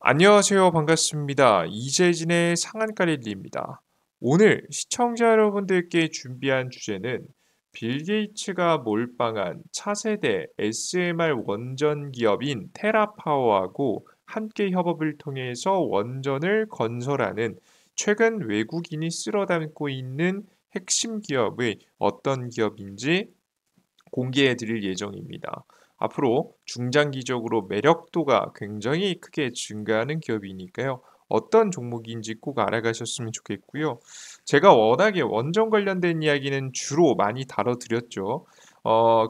안녕하세요. 반갑습니다. 이재진의 상한가릴리입니다. 오늘 시청자 여러분들께 준비한 주제는 빌 게이츠가 몰빵한 차세대 SMR 원전 기업인 테라파워하고 함께 협업을 통해서 원전을 건설하는 최근 외국인이 쓸어 담고 있는 핵심 기업의 어떤 기업인지 공개해 드릴 예정입니다. 앞으로 중장기적으로 매력도가 굉장히 크게 증가하는 기업이니까요. 어떤 종목인지 꼭 알아가셨으면 좋겠고요. 제가 워낙에 원전 관련된 이야기는 주로 많이 다뤄드렸죠.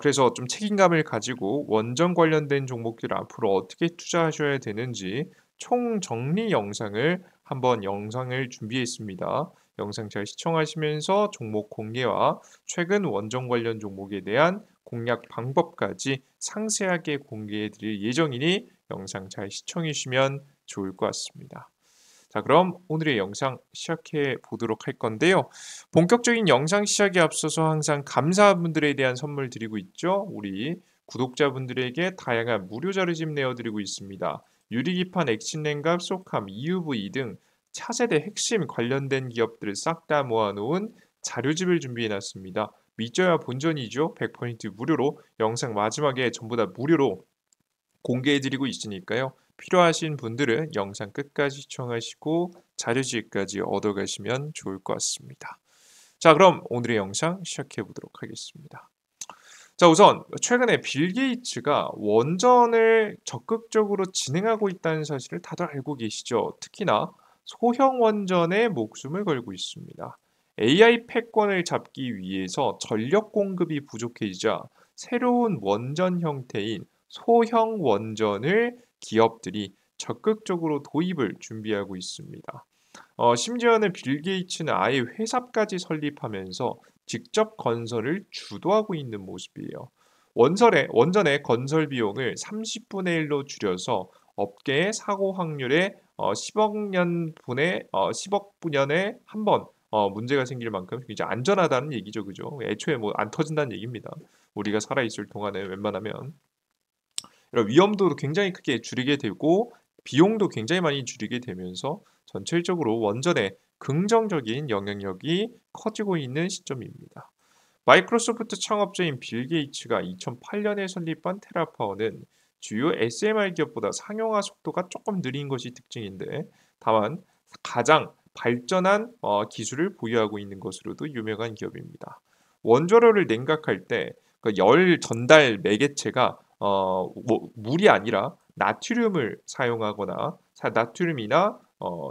그래서 좀 책임감을 가지고 원전 관련된 종목들 앞으로 어떻게 투자하셔야 되는지 총 정리 영상을 한번 영상을 준비했습니다. 영상 잘 시청하시면서 종목 공개와 최근 원전 관련 종목에 대한 공략 방법까지 상세하게 공개해 드릴 예정이니 영상 잘 시청해 주시면 좋을 것 같습니다. 자, 그럼 오늘의 영상 시작해 보도록 할 건데요. 본격적인 영상 시작에 앞서서 항상 감사한 분들에 대한 선물 드리고 있죠. 우리 구독자분들에게 다양한 무료 자료집 내어드리고 있습니다. 유리기판, 엑신렌갑, 소캄, EUV 등 차세대 핵심 관련된 기업들을 싹 다 모아놓은 자료집을 준비해놨습니다. 믿져야 본전이죠. 100% 무료로 영상 마지막에 전부 다 무료로 공개해드리고 있으니까요. 필요하신 분들은 영상 끝까지 시청하시고 자료지까지 얻어가시면 좋을 것 같습니다. 자, 그럼 오늘의 영상 시작해 보도록 하겠습니다. 자, 우선 최근에 빌 게이츠가 원전을 적극적으로 진행하고 있다는 사실을 다들 알고 계시죠? 특히나 소형 원전에 목숨을 걸고 있습니다. AI 패권을 잡기 위해서 전력 공급이 부족해지자 새로운 원전 형태인 소형 원전을 기업들이 적극적으로 도입을 준비하고 있습니다. 심지어는 빌 게이츠는 아예 회사까지 설립하면서 직접 건설을 주도하고 있는 모습이에요. 원전의 건설 비용을 30분의 1로 줄여서 업계의 사고 확률에 10억 분연에 한 번 문제가 생길 만큼 이제 안전하다는 얘기죠, 그죠? 애초에 뭐 안 터진다는 얘기입니다. 우리가 살아 있을 동안에 웬만하면 이런 위험도도 굉장히 크게 줄이게 되고 비용도 굉장히 많이 줄이게 되면서 전체적으로 원전에 긍정적인 영향력이 커지고 있는 시점입니다. 마이크로소프트 창업자인 빌 게이츠가 2008년에 설립한 테라파워는 주요 SMR 기업보다 상용화 속도가 조금 느린 것이 특징인데 다만 가장 발전한 기술을 보유하고 있는 것으로도 유명한 기업입니다. 원자로를 냉각할 때 그 열 전달 매개체가 물이 아니라 나트륨을 사용하거나 나트륨이나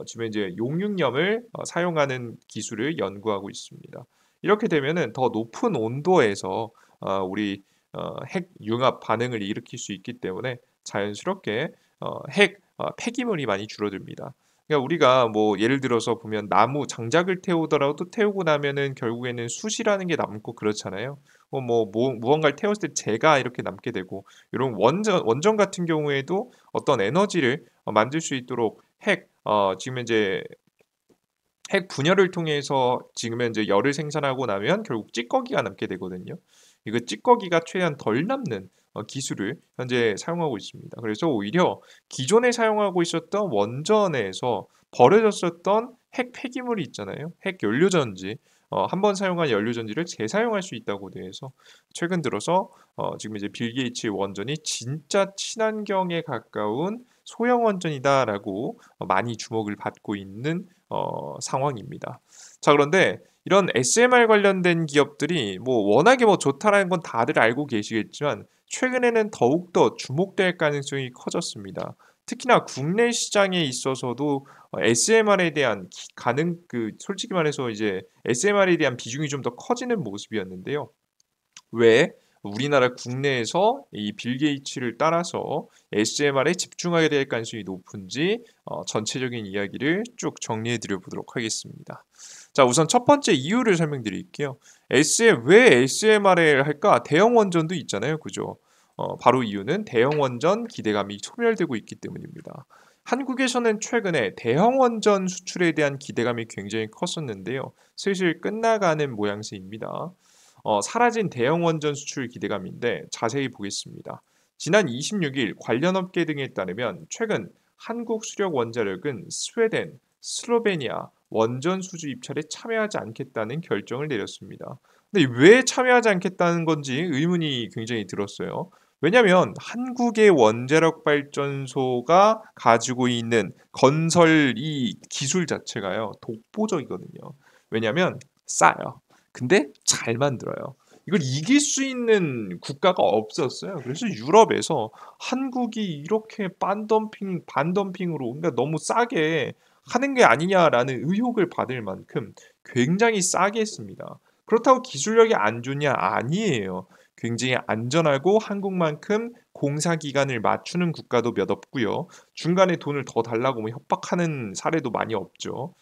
지금 이제 용융염을 사용하는 기술을 연구하고 있습니다. 이렇게 되면은 더 높은 온도에서 우리 핵 융합 반응을 일으킬 수 있기 때문에 자연스럽게 핵 폐기물이 많이 줄어듭니다. 그러니까 우리가 뭐 예를 들어서 보면 나무 장작을 태우더라도 태우고 나면은 결국에는 숯이라는 게 남고 그렇잖아요. 무언가를 태웠을 때 재가 이렇게 남게 되고 이런 원전 같은 경우에도 어떤 에너지를 만들 수 있도록 지금 이제 핵 분열을 통해서 지금 현재 열을 생산하고 나면 결국 찌꺼기가 남게 되거든요. 이거 찌꺼기가 최대한 덜 남는 기술을 현재 사용하고 있습니다. 그래서 오히려 기존에 사용하고 있었던 원전에서 버려졌었던 핵 폐기물이 있잖아요. 핵 연료전지. 한 번 사용한 연료전지를 재사용할 수 있다고 돼서 최근 들어서 지금 이제 빌 게이츠 원전이 진짜 친환경에 가까운 소형 원전이다라고 많이 주목을 받고 있는 상황입니다. 자, 그런데 이런 SMR 관련된 기업들이 뭐 워낙에 뭐 좋다라는 건 다들 알고 계시겠지만 최근에는 더욱더 주목될 가능성이 커졌습니다. 특히나 국내 시장에 있어서도 SMR에 대한 솔직히 말해서 이제 SMR에 대한 비중이 좀 더 커지는 모습이었는데요. 왜 우리나라 국내에서 이 빌 게이츠를 따라서 SMR에 집중하게 될 가능성이 높은지 전체적인 이야기를 쭉 정리해 드려 보도록 하겠습니다. 자, 우선 첫 번째 이유를 설명드릴게요. 왜 SMR을 할까? 대형 원전도 있잖아요, 그죠? 바로 이유는 대형 원전 기대감이 소멸되고 있기 때문입니다. 한국에서는 최근에 대형 원전 수출에 대한 기대감이 굉장히 컸었는데요. 슬슬 끝나가는 모양새입니다. 사라진 대형 원전 수출 기대감인데 자세히 보겠습니다. 지난 26일 관련 업계 등에 따르면 최근 한국 수력 원자력은 스웨덴, 슬로베니아 원전 수주 입찰에 참여하지 않겠다는 결정을 내렸습니다. 근데 왜 참여하지 않겠다는 건지 의문이 굉장히 들었어요. 왜냐하면 한국의 원자력 발전소가 가지고 있는 건설 이 기술 자체가요 독보적이거든요. 왜냐하면 싸요. 근데 잘 만들어요. 이걸 이길 수 있는 국가가 없었어요. 그래서 유럽에서 한국이 이렇게 반덤핑으로 그러니까 너무 싸게 하는 게 아니냐라는 의혹을 받을 만큼 굉장히 싸게 했습니다. 그렇다고 기술력이 안 좋냐? 아니에요. 굉장히 안전하고 한국만큼 공사 기간을 맞추는 국가도 몇 없고요. 중간에 돈을 더 달라고 뭐 협박하는 사례도 많이 없죠.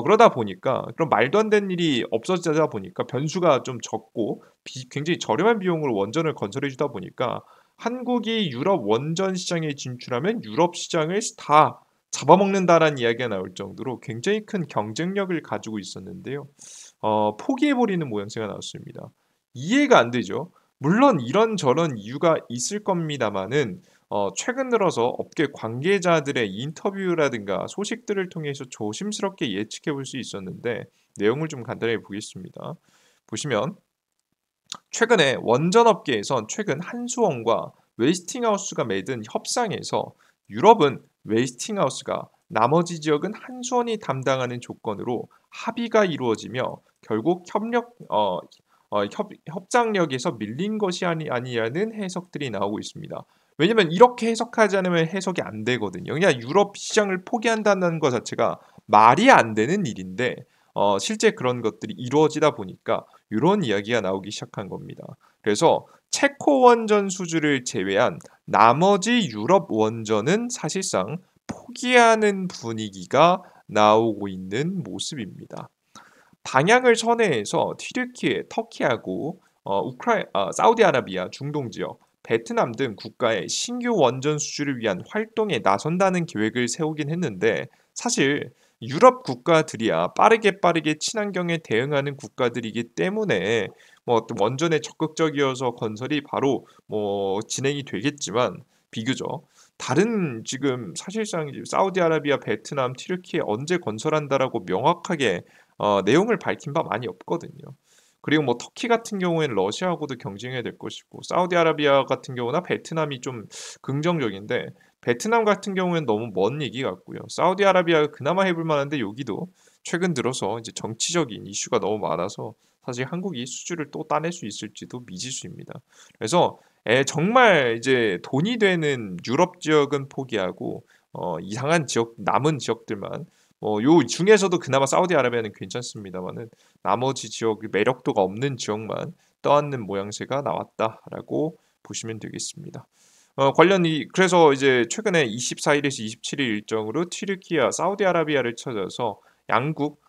그러다 보니까 그런 말도 안 되는 일이 없어지다 보니까 변수가 좀 적고 굉장히 저렴한 비용으로 원전을 건설해 주다 보니까 한국이 유럽 원전 시장에 진출하면 유럽 시장을 다 잡아먹는다라는 이야기가 나올 정도로 굉장히 큰 경쟁력을 가지고 있었는데요. 포기해버리는 모양새가 나왔습니다. 이해가 안 되죠. 물론 이런저런 이유가 있을 겁니다만은 최근 들어서 업계 관계자들의 인터뷰라든가 소식들을 통해서 조심스럽게 예측해 볼 수 있었는데 내용을 좀 간단히 보겠습니다. 보시면 최근에 원전 업계에선 최근 한수원과 웨이스팅하우스가 맺은 협상에서 유럽은 웨이스팅하우스가 나머지 지역은 한수원이 담당하는 조건으로 합의가 이루어지며 결국 협상력에서 밀린 것이 아니라는 해석들이 나오고 있습니다. 왜냐면 이렇게 해석하지 않으면 해석이 안 되거든요. 그냥 유럽 시장을 포기한다는 것 자체가 말이 안 되는 일인데 실제 그런 것들이 이루어지다 보니까 이런 이야기가 나오기 시작한 겁니다. 그래서 체코 원전 수주를 제외한 나머지 유럽 원전은 사실상 포기하는 분위기가 나오고 있는 모습입니다. 방향을 선회해서 튀르키예, 터키하고 사우디아라비아, 중동 지역, 베트남 등 국가의 신규 원전 수주를 위한 활동에 나선다는 계획을 세우긴 했는데 사실 유럽 국가들이야 빠르게 친환경에 대응하는 국가들이기 때문에 뭐 어떤 원전에 적극적이어서 건설이 바로 뭐 진행이 되겠지만 비교적 다른 지금 사실상 사우디아라비아, 베트남, 튀르키예 언제 건설한다라고 명확하게 내용을 밝힌 바 많이 없거든요. 그리고 뭐 터키 같은 경우에는 러시아하고도 경쟁해야 될 것이고 사우디아라비아 같은 경우나 베트남이 좀 긍정적인데 베트남 같은 경우에는 너무 먼 얘기 같고요. 사우디아라비아가 그나마 해볼 만한데 여기도 최근 들어서 이제 정치적인 이슈가 너무 많아서 사실 한국이 수주를 또 따낼 수 있을지도 미지수입니다. 그래서 정말 이제 돈이 되는 유럽 지역은 포기하고 이상한 지역 남은 지역들만 요 중에서도 그나마 사우디아라비아는 괜찮습니다만은 나머지 지역 매력도가 없는 지역만 떠안는 모양새가 나왔다라고 보시면 되겠습니다. 그래서 이제 최근에 24일에서 27일 일정으로 튀르키예와 사우디아라비아를 찾아서 양국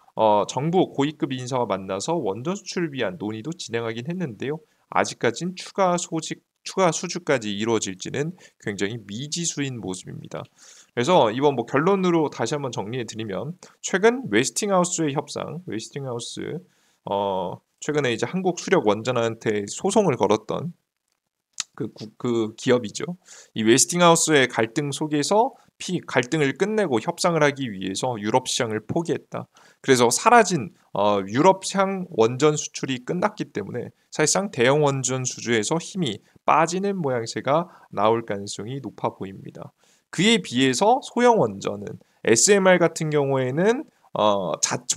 정부 고위급 인사와 만나서 원전 수출을 위한 논의도 진행하긴 했는데요. 아직까진 추가 수주까지 이루어질지는 굉장히 미지수인 모습입니다. 그래서 이번 뭐 결론으로 다시 한번 정리해 드리면 최근 웨스팅하우스의 협상, 웨스팅하우스 최근에 이제 한국 수력 원전한테 소송을 걸었던 그 기업이죠. 이 웨스팅하우스의 갈등 속에서 갈등을 끝내고 협상을 하기 위해서 유럽 시장을 포기했다. 그래서 사라진 유럽향 원전 수출이 끝났기 때문에 사실상 대형 원전 수주에서 힘이 빠지는 모양새가 나올 가능성이 높아 보입니다. 그에 비해서 소형 원전은 SMR 같은 경우에는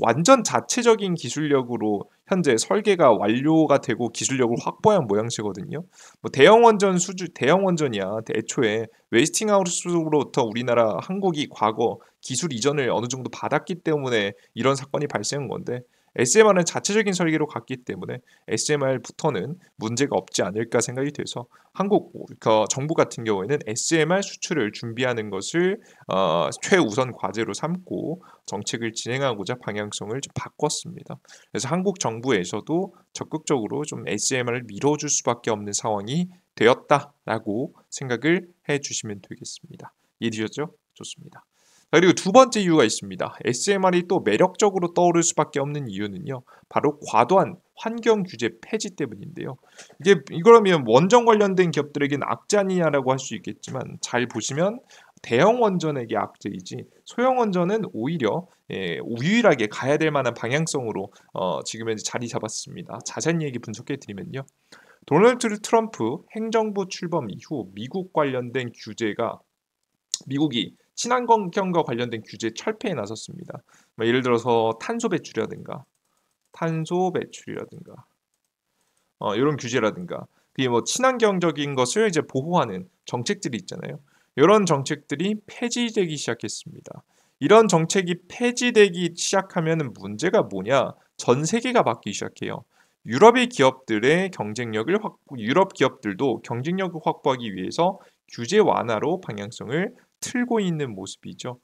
완전 자체적인 기술력으로 현재 설계가 완료가 되고 기술력을 확보한 모양새거든요. 뭐 대형 원전이야. 애초에 웨스팅하우스로부터 우리나라 한국이 과거 기술 이전을 어느 정도 받았기 때문에 이런 사건이 발생한 건데 SMR은 자체적인 설계로 갔기 때문에 SMR부터는 문제가 없지 않을까 생각이 돼서 한국 정부 같은 경우에는 SMR 수출을 준비하는 것을 최우선 과제로 삼고 정책을 진행하고자 방향성을 좀 바꿨습니다. 그래서 한국 정부에서도 적극적으로 좀 SMR을 밀어줄 수밖에 없는 상황이 되었다라고 생각을 해주시면 되겠습니다. 이해되셨죠? 좋습니다. 그리고 두 번째 이유가 있습니다. SMR이 또 매력적으로 떠오를 수밖에 없는 이유는요. 바로 과도한 환경 규제 폐지 때문인데요. 이거라면 원전 관련된 기업들에게는 악재아니냐라고 할 수 있겠지만 잘 보시면 대형 원전에게 악재이지 소형 원전은 오히려 유일하게 가야 될 만한 방향성으로 지금 현재 자리 잡았습니다. 자세한 얘기 분석해 드리면요. 도널드 트럼프 행정부 출범 이후 미국 관련된 규제가 미국이 친환경과 관련된 규제 철폐에 나섰습니다. 뭐 예를 들어서 탄소 배출이라든가 이런 규제라든가 그게 뭐 친환경적인 것을 이제 보호하는 정책들이 있잖아요. 이런 정책들이 폐지되기 시작했습니다. 이런 정책이 폐지되기 시작하면 문제가 뭐냐? 전 세계가 바뀌기 시작해요. 유럽 기업들도 경쟁력을 확보하기 위해서 규제 완화로 방향성을 틀고 있는 모습이죠.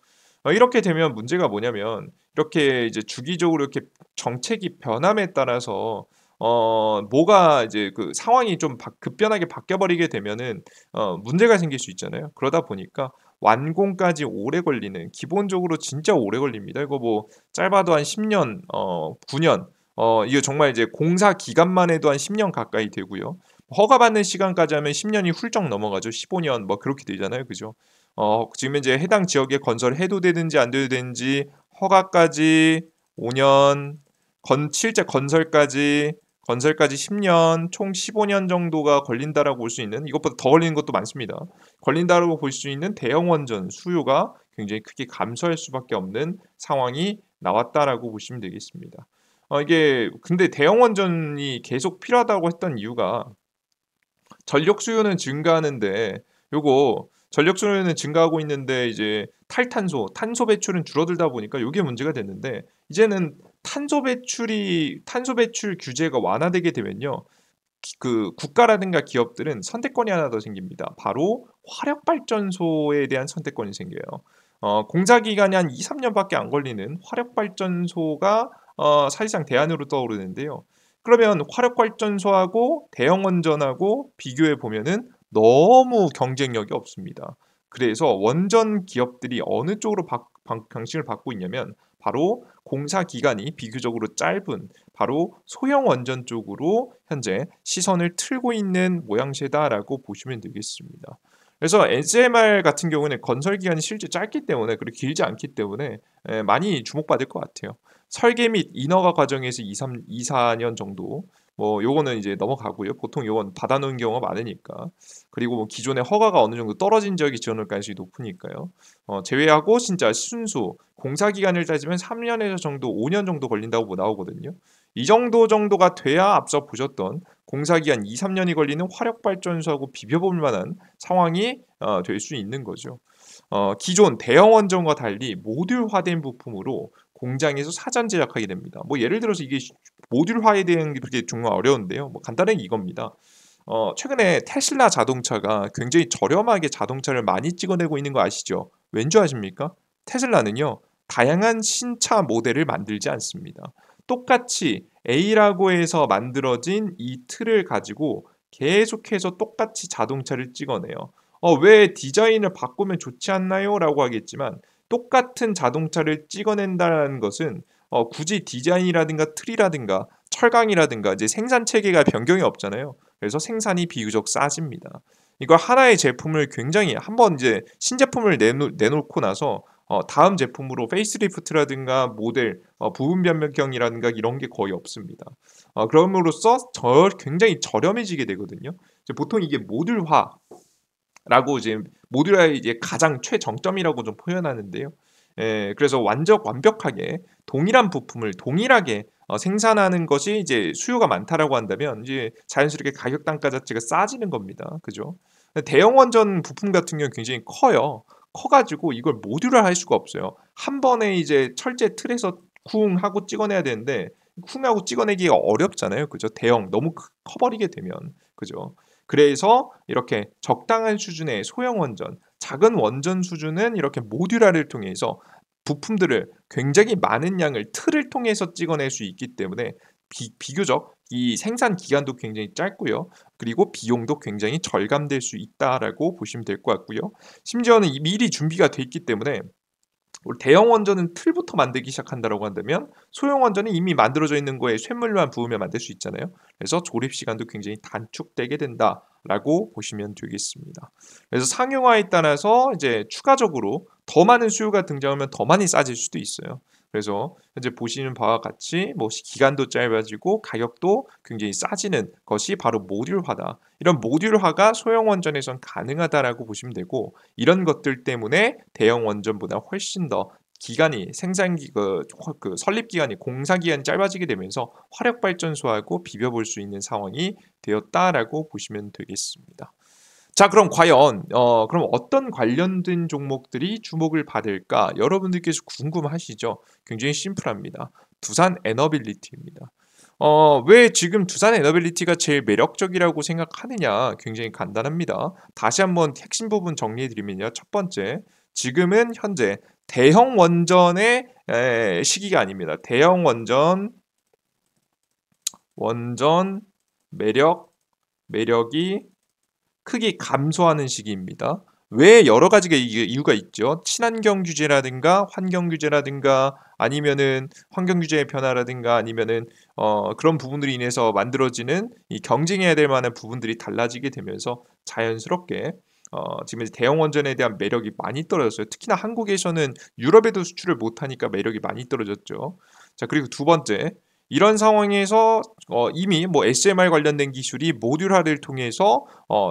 이렇게 되면 문제가 뭐냐면 이렇게 이제 주기적으로 이렇게 정책이 변함에 따라서 뭐가 이제 그 상황이 좀 급변하게 바뀌어 버리게 되면은 문제가 생길 수 있잖아요. 그러다 보니까 완공까지 오래 걸리는 기본적으로 진짜 오래 걸립니다. 이거 뭐 짧아도 한 10년, 9년 이거 정말 이제 공사 기간만 해도 한 10년 가까이 되고요. 허가받는 시간까지 하면 10년이 훌쩍 넘어가죠. 15년 뭐 그렇게 되잖아요. 그죠? 지금 이제 해당 지역에 건설해도 되는지 안 돼도 되는지 허가까지 5년, 실제 건설까지 10년, 총 15년 정도가 걸린다라고 볼 수 있는 이것보다 더 걸리는 것도 많습니다. 걸린다라고 볼 수 있는 대형 원전 수요가 굉장히 크게 감소할 수밖에 없는 상황이 나왔다라고 보시면 되겠습니다. 이게 근데 대형 원전이 계속 필요하다고 했던 이유가 전력 수요는 증가하는데 요거 전력 수요는 증가하고 있는데 이제 탄소 배출은 줄어들다 보니까 요게 문제가 됐는데 이제는 탄소 배출 규제가 완화되게 되면요. 그 국가라든가 기업들은 선택권이 하나 더 생깁니다. 바로 화력 발전소에 대한 선택권이 생겨요. 공사 기간이 한 2, 3년밖에 안 걸리는 화력 발전소가 사실상 대안으로 떠오르는데요. 그러면 화력 발전소하고 대형 원전하고 비교해 보면은 너무 경쟁력이 없습니다. 그래서 원전 기업들이 어느 쪽으로 방식을 받고 있냐면 바로 공사 기간이 비교적으로 짧은 바로 소형 원전 쪽으로 현재 시선을 틀고 있는 모양새다라고 보시면 되겠습니다. 그래서 SMR 같은 경우는 건설 기간이 실제 짧기 때문에 그리고 길지 않기 때문에 많이 주목받을 것 같아요. 설계 및 인허가 과정에서 2, 4년 정도 요거는 이제 넘어가고요. 보통 요건 받아놓은 경우가 많으니까. 그리고 뭐 기존의 허가가 어느 정도 떨어진 지역이 지원할 가능성이 높으니까요. 제외하고 진짜 순수 공사 기간을 따지면 3년에서 5년 정도 걸린다고 나오거든요. 이 정도가 돼야 앞서 보셨던 공사 기간 2, 3년이 걸리는 화력 발전소하고 비벼볼 만한 상황이 될 수 있는 거죠. 기존 대형 원전과 달리 모듈화된 부품으로 공장에서 사전 제작하게 됩니다. 뭐 예를 들어서 이게 모듈화에 대한 게 그렇게 정말 어려운데요. 뭐 간단하게 이겁니다. 최근에 테슬라 자동차가 굉장히 저렴하게 자동차를 많이 찍어내고 있는 거 아시죠? 왠지 아십니까? 테슬라는요, 다양한 신차 모델을 만들지 않습니다. 똑같이 A라고 해서 만들어진 이 틀을 가지고 계속해서 똑같이 자동차를 찍어내요. 왜 디자인을 바꾸면 좋지 않나요? 라고 하겠지만 똑같은 자동차를 찍어낸다는 것은 굳이 디자인이라든가 틀이라든가 철강이라든가 이제 생산 체계가 변경이 없잖아요. 그래서 생산이 비교적 싸집니다. 이거 하나의 제품을 굉장히 한번 이제 신제품을 내놓고 나서 다음 제품으로 페이스리프트라든가 모델 부분 변경이라든가 이런 게 거의 없습니다. 그럼으로써 굉장히 저렴해지게 되거든요. 보통 이게 모듈화라고 이제 모듈화의 이제 가장 최정점이라고 좀 표현하는데요. 그래서 완벽하게 동일한 부품을 동일하게 생산하는 것이 이제 수요가 많다라고 한다면 이제 자연스럽게 가격 단가 자체가 싸지는 겁니다. 그죠? 대형 원전 부품 같은 경우는 굉장히 커요. 커가지고 이걸 모듈화 할 수가 없어요. 한 번에 이제 철제 틀에서 쿵 하고 찍어내야 되는데 쿵 하고 찍어내기가 어렵잖아요. 그죠? 너무 커버리게 되면 그죠? 그래서 이렇게 적당한 수준의 소형 원전, 작은 원전 수준은 이렇게 모듈화를 통해서 부품들을 굉장히 많은 양을 틀을 통해서 찍어낼 수 있기 때문에 비교적 이 생산 기간도 굉장히 짧고요. 그리고 비용도 굉장히 절감될 수 있다라고 보시면 될 것 같고요. 심지어는 미리 준비가 돼 있기 때문에 대형 원전은 틀부터 만들기 시작한다라고 한다면 소형 원전은 이미 만들어져 있는 거에 쇳물만 부으면 만들 수 있잖아요. 그래서 조립 시간도 굉장히 단축되게 된다. 라고 보시면 되겠습니다. 그래서 상용화에 따라서 이제 추가적으로 더 많은 수요가 등장하면 더 많이 싸질 수도 있어요. 그래서 현재 보시는 바와 같이 뭐 기간도 짧아지고 가격도 굉장히 싸지는 것이 바로 모듈화다. 이런 모듈화가 소형 원전에선 가능하다라고 보시면 되고, 이런 것들 때문에 대형 원전보다 훨씬 더 기간이 그 설립 기간이 공사 기간이 짧아지게 되면서 화력 발전소하고 비벼볼 수 있는 상황이 되었다라고 보시면 되겠습니다. 자, 그럼 과연 그럼 어떤 관련된 종목들이 주목을 받을까? 여러분들께서 궁금하시죠? 굉장히 심플합니다. 두산 에너빌리티입니다. 왜 지금 두산 에너빌리티가 제일 매력적이라고 생각하느냐? 굉장히 간단합니다. 다시 한번 핵심 부분 정리해 드리면요. 첫 번째, 지금은 현재 대형 원전의 시기가 아닙니다. 대형 원전 매력이 크게 감소하는 시기입니다. 왜? 여러 가지가 이유가 있죠. 친환경 규제라든가 환경 규제라든가 아니면은 환경 규제의 변화라든가 아니면은 그런 부분들이 인해서 만들어지는 이 경쟁해야 될 만한 부분들이 달라지게 되면서 자연스럽게 지금 대형 원전에 대한 매력이 많이 떨어졌어요. 특히나 한국에서는 유럽에도 수출을 못하니까 매력이 많이 떨어졌죠. 자, 그리고 두 번째, 이런 상황에서 이미 뭐 SMR 관련된 기술이 모듈화를 통해서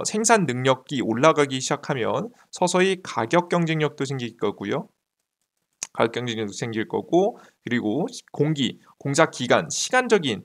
생산 능력이 올라가기 시작하면 서서히 가격 경쟁력도 생길 거고요. 가격 경쟁력도 생길 거고, 그리고 공사 기간, 시간적인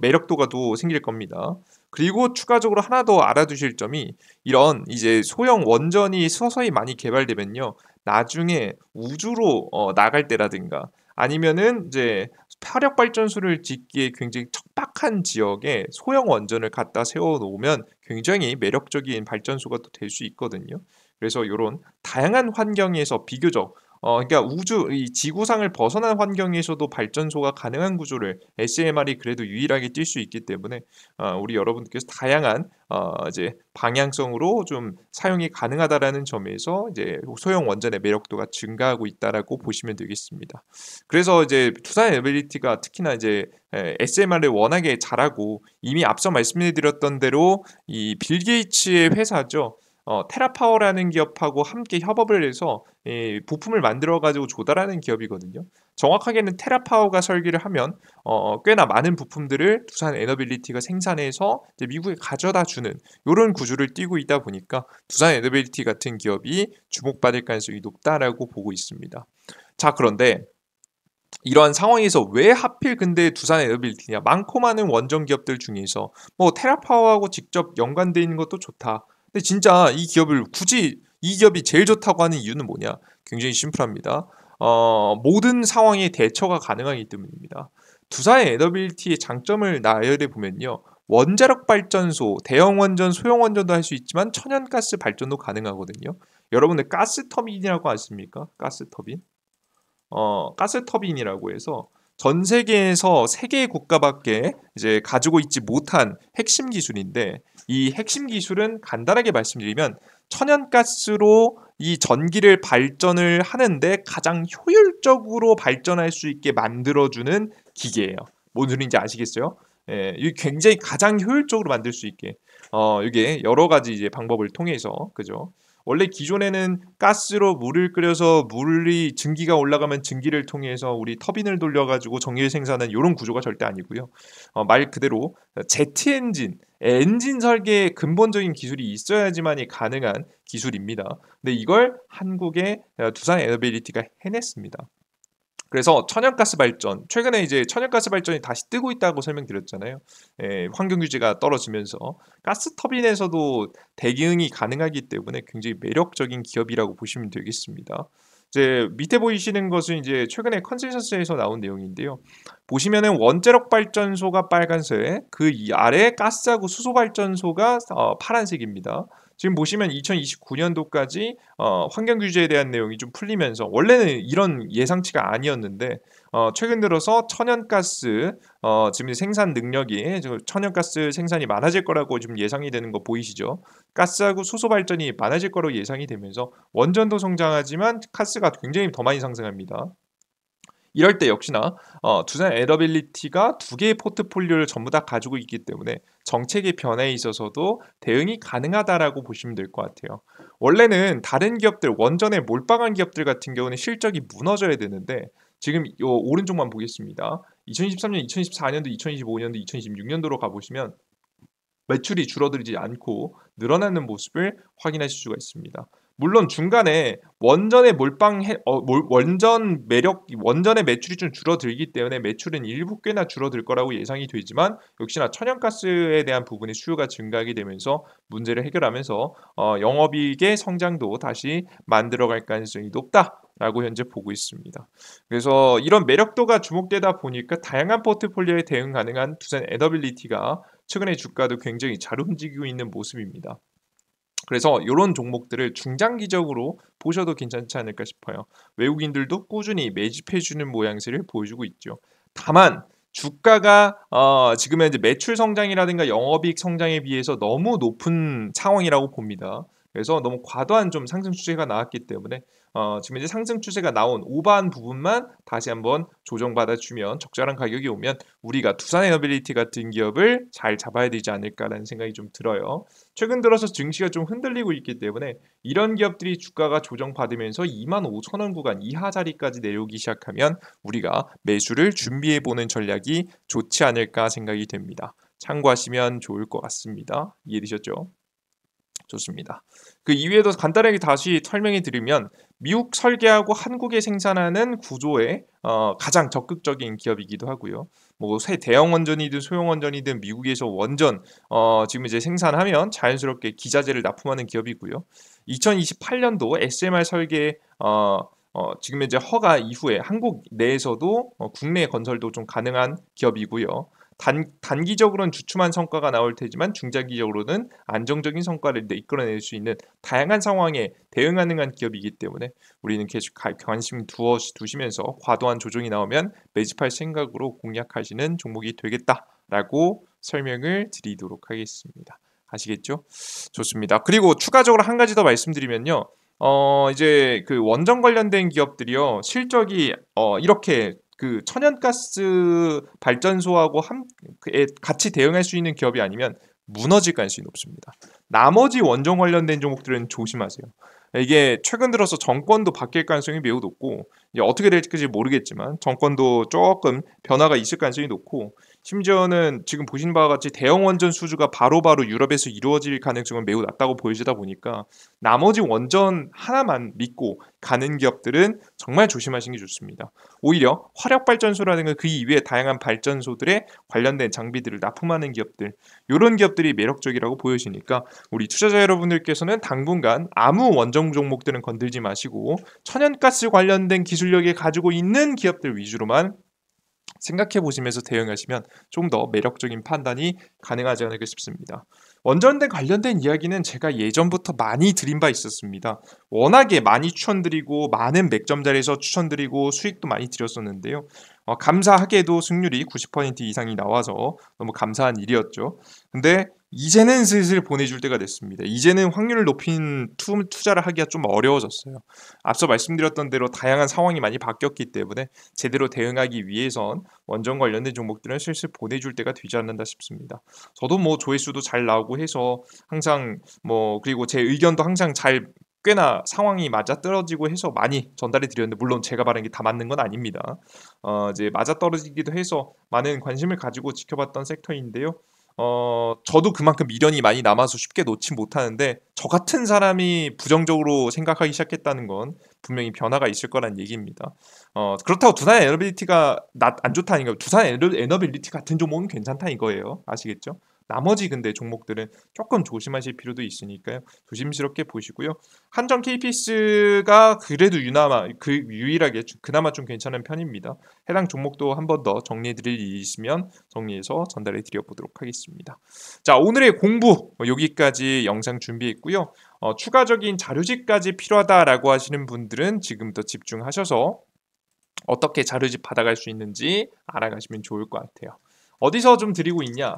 매력도가 또 생길 겁니다. 그리고 추가적으로 하나 더 알아두실 점이, 이런 이제 소형 원전이 서서히 많이 개발되면요, 나중에 우주로 나갈 때라든가 아니면은 이제 화력 발전소를 짓기에 굉장히 척박한 지역에 소형 원전을 갖다 세워 놓으면 굉장히 매력적인 발전소가 또 될 수 있거든요. 그래서 이런 다양한 환경에서 비교적 그러니까 이 지구상을 벗어난 환경에서도 발전소가 가능한 구조를 SMR이 그래도 유일하게 뛸 수 있기 때문에 우리 여러분께서 다양한 이제 방향성으로 좀 사용이 가능하다라는 점에서 이제 소형 원전의 매력도가 증가하고 있다라고 보시면 되겠습니다. 그래서 이제 두산 에너빌리티가 특히나 이제 SMR을 워낙에 잘하고, 이미 앞서 말씀드렸던 대로 이 빌 게이츠의 회사죠. 테라파워라는 기업하고 함께 협업을 해서 부품을 만들어 가지고 조달하는 기업이거든요. 정확하게는 테라파워가 설계를 하면 꽤나 많은 부품들을 두산 에너빌리티가 생산해서 이제 미국에 가져다 주는 이런 구조를 띠고 있다 보니까 두산 에너빌리티 같은 기업이 주목받을 가능성이 높다라고 보고 있습니다. 자, 그런데 이러한 상황에서 왜 하필 근데 두산 에너빌리티냐? 많고 많은 원전 기업들 중에서 뭐 테라파워하고 직접 연관돼 있는 것도 좋다. 근데 진짜 굳이 이 기업이 제일 좋다고 하는 이유는 뭐냐? 굉장히 심플합니다. 모든 상황에 대처가 가능하기 때문입니다. 두산 에너빌리티의 장점을 나열해 보면요. 원자력 발전소, 대형 원전, 소형 원전도 할 수 있지만 천연가스 발전도 가능하거든요. 여러분들 가스 터빈이라고 아십니까? 가스 터빈? 가스 터빈이라고 해서 전 세계에서 3개의 국가밖에 이제 가지고 있지 못한 핵심 기술인데, 이 핵심 기술은 간단하게 말씀드리면 천연가스로 이 전기를 발전을 하는데 가장 효율적으로 발전할 수 있게 만들어주는 기계예요. 뭔 소리인지 아시겠어요? 예, 이 굉장히 가장 효율적으로 만들 수 있게 이게 여러 가지 이제 방법을 통해서, 그죠? 원래 기존에는 가스로 물을 끓여서 물이 증기가 올라가면 증기를 통해서 우리 터빈을 돌려가지고 전기를 생산하는 이런 구조가 절대 아니고요. 말 그대로 제트 엔진 설계의 근본적인 기술이 있어야지만이 가능한 기술입니다. 근데 이걸 한국의 두산 에너빌리티가 해냈습니다. 그래서 천연가스 발전, 최근에 이제 천연가스 발전이 다시 뜨고 있다고 설명드렸잖아요. 환경 규제가 떨어지면서 가스 터빈에서도 대응이 가능하기 때문에 굉장히 매력적인 기업이라고 보시면 되겠습니다. 이제 밑에 보이시는 것은 이제 최근에 컨센서스에서 나온 내용인데요. 보시면은 원자력 발전소가 빨간색, 그 아래 가스하고 수소 발전소가 파란색입니다. 지금 보시면 2029년도까지 환경 규제에 대한 내용이 좀 풀리면서, 원래는 이런 예상치가 아니었는데 최근 들어서 천연가스 지금 생산 능력이 천연가스 생산이 많아질 거라고 좀 예상이 되는 거 보이시죠? 가스하고 수소 발전이 많아질 거로 예상이 되면서 원전도 성장하지만 가스가 굉장히 더 많이 상승합니다. 이럴 때 역시나 두산 에더빌리티가 두 개의 포트폴리오를 전부 다 가지고 있기 때문에 정책의 변화에 있어서도 대응이 가능하다라고 보시면 될 것 같아요. 원래는 다른 기업들, 원전에 몰빵한 기업들 같은 경우는 실적이 무너져야 되는데 지금 요 오른쪽만 보겠습니다. 2023년, 2024년도, 2025년도, 2026년도로 가보시면 매출이 줄어들지 않고 늘어나는 모습을 확인하실 수가 있습니다. 물론 중간에 원전의 원전 매력, 원전의 매출이 좀 줄어들기 때문에 매출은 일부 꽤나 줄어들 거라고 예상이 되지만 역시나 천연가스에 대한 부분의 수요가 증가하게 되면서 문제를 해결하면서 영업이익의 성장도 다시 만들어갈 가능성이 높다라고 현재 보고 있습니다. 그래서 이런 매력도가 주목되다 보니까 다양한 포트폴리오에 대응 가능한 두산 에너빌리티가 최근에 주가도 굉장히 잘 움직이고 있는 모습입니다. 그래서 이런 종목들을 중장기적으로 보셔도 괜찮지 않을까 싶어요. 외국인들도 꾸준히 매집해주는 모양새를 보여주고 있죠. 다만 주가가 지금 현재 매출 성장이라든가 영업이익 성장에 비해서 너무 높은 상황이라고 봅니다. 그래서 너무 과도한 좀 상승 추세가 나왔기 때문에 지금 이제 상승 추세가 나온 오버한 부분만 다시 한번 조정받아주면 적절한 가격이 오면 우리가 두산에너빌리티 같은 기업을 잘 잡아야 되지 않을까라는 생각이 좀 들어요. 최근 들어서 증시가 좀 흔들리고 있기 때문에 이런 기업들이 주가가 조정받으면서 25,000원 구간 이하 자리까지 내려오기 시작하면 우리가 매수를 준비해보는 전략이 좋지 않을까 생각이 됩니다. 참고하시면 좋을 것 같습니다. 이해되셨죠? 좋습니다. 그 이외에도 간단하게 다시 설명해 드리면 미국 설계하고 한국에 생산하는 구조에 가장 적극적인 기업이기도 하고요. 뭐 새 대형 원전이든 소형 원전이든 미국에서 원전 지금 이제 생산하면 자연스럽게 기자재를 납품하는 기업이고요. 2028년도 SMR 설계 지금 이제 허가 이후에 한국 내에서도 국내 건설도 좀 가능한 기업이고요. 단기적으로는 주춤한 성과가 나올 테지만 중장기적으로는 안정적인 성과를 이끌어낼 수 있는 다양한 상황에 대응 가능한 기업이기 때문에 우리는 계속 관심 두시면서 과도한 조정이 나오면 매집할 생각으로 공략하시는 종목이 되겠다라고 설명을 드리도록 하겠습니다. 아시겠죠? 좋습니다. 그리고 추가적으로 한 가지 더 말씀드리면요. 이제 그 원전 관련된 기업들이요. 실적이 이렇게 그 천연가스 발전소하고 같이 대응할 수 있는 기업이 아니면 무너질 가능성이 높습니다. 나머지 원전 관련된 종목들은 조심하세요. 이게 최근 들어서 정권도 바뀔 가능성이 매우 높고 이제 어떻게 될지 모르겠지만 정권도 조금 변화가 있을 가능성이 높고 심지어는 지금 보신 바와 같이 대형 원전 수주가 바로바로 유럽에서 이루어질 가능성은 매우 낮다고 보여지다 보니까 나머지 원전 하나만 믿고 가는 기업들은 정말 조심하시는 게 좋습니다. 오히려 화력발전소라든가 그 이외의 다양한 발전소들에 관련된 장비들을 납품하는 기업들 이런 기업들이 매력적이라고 보여지니까 우리 투자자 여러분들께서는 당분간 아무 원전 종목들은 건들지 마시고 천연가스 관련된 기술력에 가지고 있는 기업들 위주로만 생각해 보시면서 대응하시면 좀 더 매력적인 판단이 가능하지 않을까 싶습니다. 원전대 관련된 이야기는 제가 예전부터 많이 드린 바 있었습니다. 워낙에 많이 추천드리고 많은 맥점 자리에서 추천드리고 수익도 많이 드렸었는데요. 감사하게도 승률이 90% 이상이 나와서 너무 감사한 일이었죠. 근데 이제는 슬슬 보내줄 때가 됐습니다. 이제는 확률을 높인 투자를 하기가 좀 어려워졌어요. 앞서 말씀드렸던 대로 다양한 상황이 많이 바뀌었기 때문에 제대로 대응하기 위해선 원전 관련된 종목들은 슬슬 보내줄 때가 되지 않는다 싶습니다. 저도 뭐 조회수도 잘 나오고 해서 항상 뭐 그리고 제 의견도 항상 잘 꽤나 상황이 맞아떨어지고 해서 많이 전달해 드렸는데 물론 제가 말한 게 다 맞는 건 아닙니다. 이제 맞아떨어지기도 해서 많은 관심을 가지고 지켜봤던 섹터인데요. 저도 그만큼 미련이 많이 남아서 쉽게 놓지 못하는데 저 같은 사람이 부정적으로 생각하기 시작했다는 건 분명히 변화가 있을 거란 얘기입니다. 그렇다고 두산 에너빌리티가 안 좋다는 거 두산 에너빌리티 같은 종목은 괜찮다 이거예요. 아시겠죠? 나머지 근데 종목들은 조금 조심하실 필요도 있으니까요. 조심스럽게 보시고요. 한전 KPS가 그래도 유일하게 그나마 좀 괜찮은 편입니다. 해당 종목도 한 번 더 정리해 드릴 일이 있으면 정리해서 전달해 드려 보도록 하겠습니다. 자, 오늘의 공부 여기까지 영상 준비했고요. 추가적인 자료집까지 필요하다라고 하시는 분들은 지금부터 집중하셔서 어떻게 자료집 받아갈 수 있는지 알아가시면 좋을 것 같아요. 어디서 좀 드리고 있냐?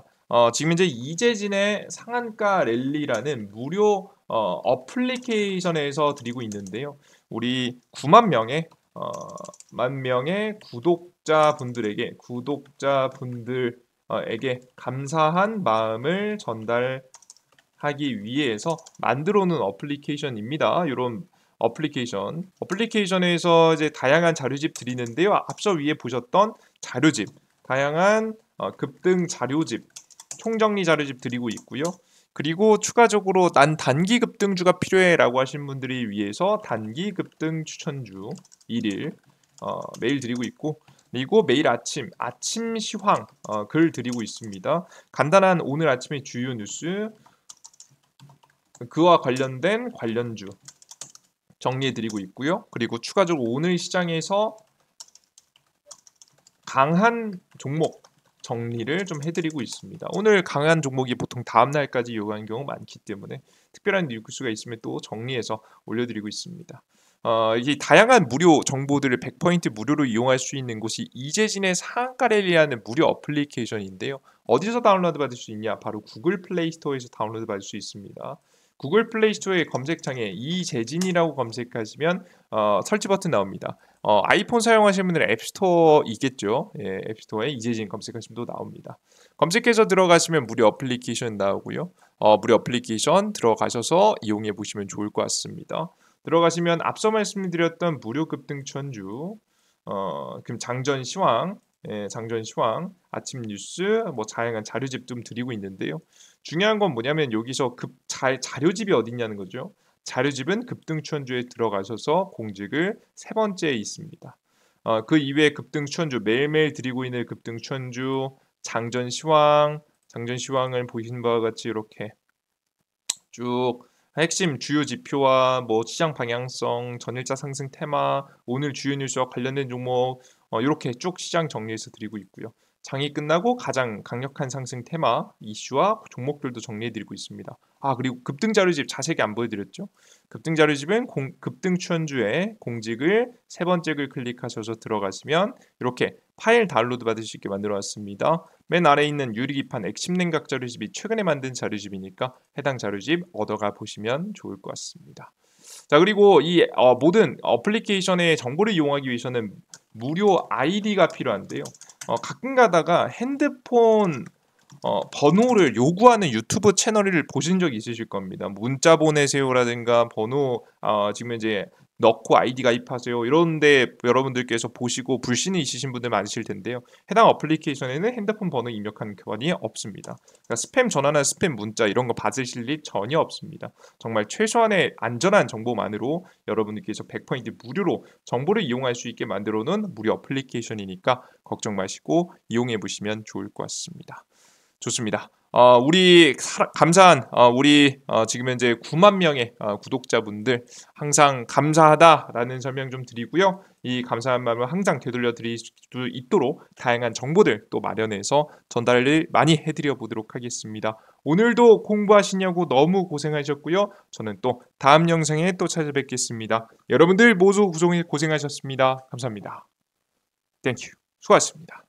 지금 이제 이재진의 상한가 랠리라는 무료 어플리케이션에서 드리고 있는데요. 우리 9만 명의 만 명의 구독자분들에게 감사한 마음을 전달하기 위해서 만들어 놓은 어플리케이션입니다. 이런 어플리케이션에서 이제 다양한 자료집 드리는데요. 앞서 위에 보셨던 자료집, 다양한 급등 자료집, 총정리 자료집 드리고 있고요. 그리고 추가적으로 난 단기 급등주가 필요해라고 하신 분들이 위해서 단기 급등 추천주 1일 매일 드리고 있고, 그리고 매일 아침 시황 글 드리고 있습니다. 간단한 오늘 아침의 주요 뉴스, 그와 관련된 관련주 정리해드리고 있고요. 그리고 추가적으로 오늘 시장에서 강한 종목 정리를 좀 해드리고 있습니다. 오늘 강한 종목이 보통 다음 날까지 요구하는 경우 많기 때문에 특별한 뉴스가 있으면 또 정리해서 올려드리고 있습니다. 이 다양한 무료 정보들을 100% 무료로 이용할 수 있는 곳이 이재진의 상한가 랠리라는 무료 어플리케이션인데요. 어디서 다운로드 받을 수 있냐? 바로 구글 플레이 스토어에서 다운로드 받을 수 있습니다. 구글 플레이 스토어의 검색창에 이재진이라고 검색하시면 설치 버튼 나옵니다. 아이폰 사용하시는 분들은 앱스토어 있겠죠. 예, 앱스토어에 이재진 검색하시면 또 나옵니다. 검색해서 들어가시면 무료 어플리케이션 나오고요. 무료 어플리케이션 들어가셔서 이용해 보시면 좋을 것 같습니다. 들어가시면 앞서 말씀드렸던 무료 급등 추천주, 그럼 장전 시황, 아침 뉴스, 뭐 다양한 자료집 좀 드리고 있는데요. 중요한 건 뭐냐면 여기서 자료집이 어딨냐는 거죠. 자료집은 급등 추천주에 들어가셔서 공직을 세 번째에 있습니다. 그 이외에 급등 추천주 매일매일 드리고 있는 급등 추천주 장전 시황을 보시는 바와 같이 이렇게 쭉 핵심 주요 지표와 뭐 시장 방향성, 전일자 상승 테마, 오늘 주요 뉴스와 관련된 종목 이렇게 쭉 시장 정리해서 드리고 있고요. 장이 끝나고 가장 강력한 상승 테마, 이슈와 종목들도 정리해드리고 있습니다. 그리고 급등 자료집 자세히 안 보여드렸죠? 급등 자료집은 급등 추천주에 공직을 세 번째 글 클릭하셔서 들어가시면 이렇게 파일 다운로드 받을 수 있게 만들어놨습니다. 맨 아래에 있는 유리기판 액심 냉각 자료집이 최근에 만든 자료집이니까 해당 자료집 얻어가 보시면 좋을 것 같습니다. 자, 그리고 이 모든 어플리케이션의 정보를 이용하기 위해서는 무료 아이디가 필요한데요. 가끔 가다가 핸드폰 번호를 요구하는 유튜브 채널을 보신 적이 있으실 겁니다. 문자 보내세요라든가 번호 지금 이제 넣고 아이디 가입하세요 이런데 여러분들께서 보시고 불신이 있으신 분들 많으실 텐데요. 해당 어플리케이션에는 핸드폰 번호 입력하는 권한이 없습니다. 그러니까 스팸 전화나 스팸 문자 이런 거 받으실 일 전혀 없습니다. 정말 최소한의 안전한 정보만으로 여러분들께서 100% 무료로 정보를 이용할 수 있게 만들어 놓은 무료 어플리케이션이니까 걱정 마시고 이용해 보시면 좋을 것 같습니다. 좋습니다. 감사한 우리 지금 현재 9만 명의 구독자분들 항상 감사하다라는 설명 좀 드리고요. 이 감사한 마음을 항상 되돌려 드릴 수 있도록 다양한 정보들 또 마련해서 전달을 많이 해드려 보도록 하겠습니다. 오늘도 공부하시냐고 너무 고생하셨고요. 저는 또 다음 영상에 또 찾아뵙겠습니다. 여러분들 모두 고생하셨습니다. 감사합니다. 땡큐. 수고하셨습니다.